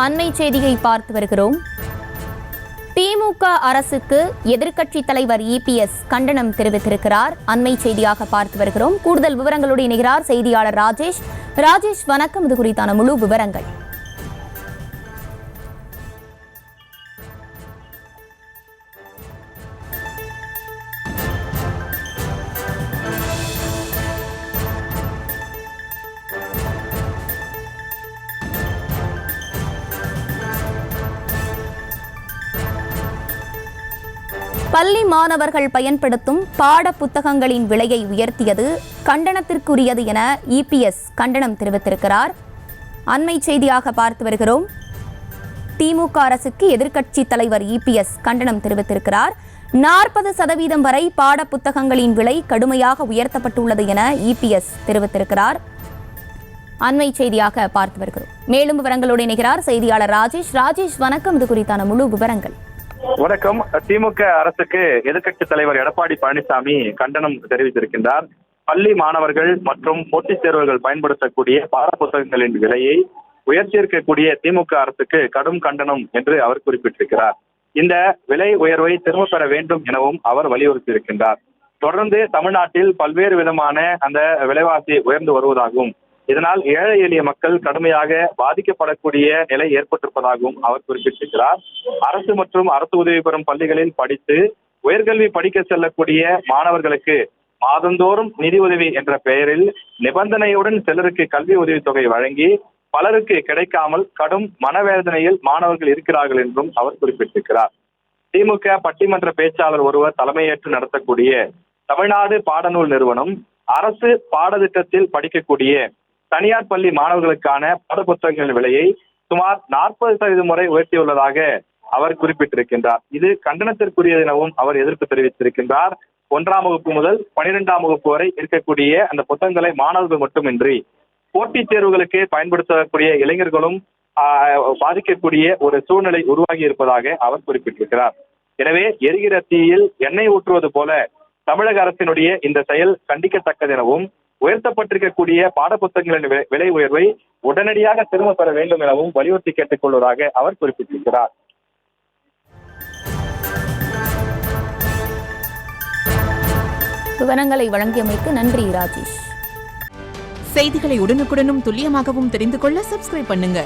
அண்மை செய்தியை பார்த்து வருகிறோம். திமுக அரசுக்கு எதிர்க்கட்சித் தலைவர் இபிஎஸ் கண்டனம் தெரிவித்திருக்கிறார். அண்மை செய்தியாக பார்த்து வருகிறோம். கூடுதல் விவரங்களோடு இணைகிறார் செய்தியாளர் ராஜேஷ். ராஜேஷ், வணக்கம். இது குறித்தான முழு விவரங்கள். பள்ளி மாணவர்கள் பயன்படுத்தும் பாட புத்தகங்களின் விலையை உயர்த்தியது கண்டனத்திற்குரியது என இபிஎஸ் கண்டனம் தெரிவித்திருக்கிறார். அண்மை செய்தியாக பார்த்து வருகிறோம். திமுக அரசுக்கு எதிர்க்கட்சித் தலைவர் இபிஎஸ் கண்டனம் தெரிவித்திருக்கிறார். 40% வரை பாட புத்தகங்களின் விலை கடுமையாக உயர்த்தப்பட்டுள்ளது என இபிஎஸ் தெரிவித்திருக்கிறார். அண்மை செய்தியாக பார்த்து வருகிறோம். மேலும் விவரங்களோடு இணைகிறார் செய்தியாளர் ராஜேஷ். ராஜேஷ், வணக்கம். இது குறித்தான முழு விவரங்கள். வணக்கம். திமுக அரசுக்கு எதிர்க்கட்சி தலைவர் எடப்பாடி பழனிசாமி கண்டனம் தெரிவித்திருக்கின்றார். பள்ளி மாணவர்கள் மற்றும் போட்டித் தேர்வுகள் பயன்படுத்தக்கூடிய பாட புத்தகங்களின் விலையை உயர்த்தியிருக்கக்கூடிய திமுக அரசுக்கு கடும் கண்டனம் என்று அவர் குறிப்பிட்டிருக்கிறார். இந்த விலை உயர்வை திரும்ப பெற வேண்டும் எனவும் அவர் வலியுறுத்தியிருக்கின்றார். தொடர்ந்து தமிழ்நாட்டில் பல்வேறு விதமான அந்த விலைவாசி உயர்ந்து வருவதாகவும் இதனால் ஏழை எளிய மக்கள் கடுமையாக பாதிக்கப்படக்கூடிய நிலை ஏற்பட்டிருப்பதாகவும் அவர் குறிப்பிட்டிருக்கிறார். அரசு மற்றும் அரசு உதவி பெறும் பள்ளிகளில் படித்து உயர்கல்வி படிக்க செல்லக்கூடிய மாணவர்களுக்கு மாதந்தோறும் நிதி உதவி என்ற பெயரில் நிபந்தனையுடன் சிலருக்கு கல்வி உதவித்தொகை வழங்கி பலருக்கு கிடைக்காமல் கடும் மனவேதனையில் மாணவர்கள் இருக்கிறார்கள் என்றும் அவர் குறிப்பிட்டிருக்கிறார். திமுக பட்டிமன்ற பேச்சாளர் ஒருவர் தலைமையேற்று நடத்தக்கூடிய தமிழ்நாடு பாடநூல் நிறுவனம் அரசு பாடத்திட்டத்தில் படிக்கக்கூடிய தனியார் பள்ளி மாணவர்களுக்கான பாடப்புத்தகங்களின் விலையை சுமார் 40% முறை உயர்த்தியுள்ளதாக அவர் குறிப்பிட்டிருக்கின்றார். இது கண்டனத்திற்குரியது எனவும் அவர் எதிர்ப்பு தெரிவித்திருக்கின்றார். 1ஆம் வகுப்பு முதல் 12ஆம் வகுப்பு வரை இருக்கக்கூடிய அந்த புத்தகங்களை மாணவர்கள் மட்டுமின்றி போட்டித் தேர்வுகளுக்கு பயன்படுத்தக்கூடிய இளைஞர்களும் பாதிக்கக்கூடிய ஒரு சூழ்நிலை உருவாகி இருப்பதாக அவர் குறிப்பிட்டிருக்கிறார். எனவே எரிகிற தீயில் எண்ணெய் ஊற்றுவது போல தமிழக அரசினுடைய இந்த செயல் கண்டிக்கத்தக்கது எனவும் உயர்த்தப்பட்டிருக்கக்கூடிய பாடப்புத்தகங்களின் விலை உயர்வை உடனடியாக திரும்ப பெற வேண்டும் எனவும் வலியுறுத்தி கேட்டுக் கொள்வதாக அவர் குறிப்பிட்டிருக்கிறார். விவரங்களை வழங்கியமைக்கு நன்றி ராஜேஷ். செய்திகளை உடனுக்குடனும் துல்லியமாகவும் தெரிந்து கொள்ள சப்ஸ்கிரைப் பண்ணுங்க.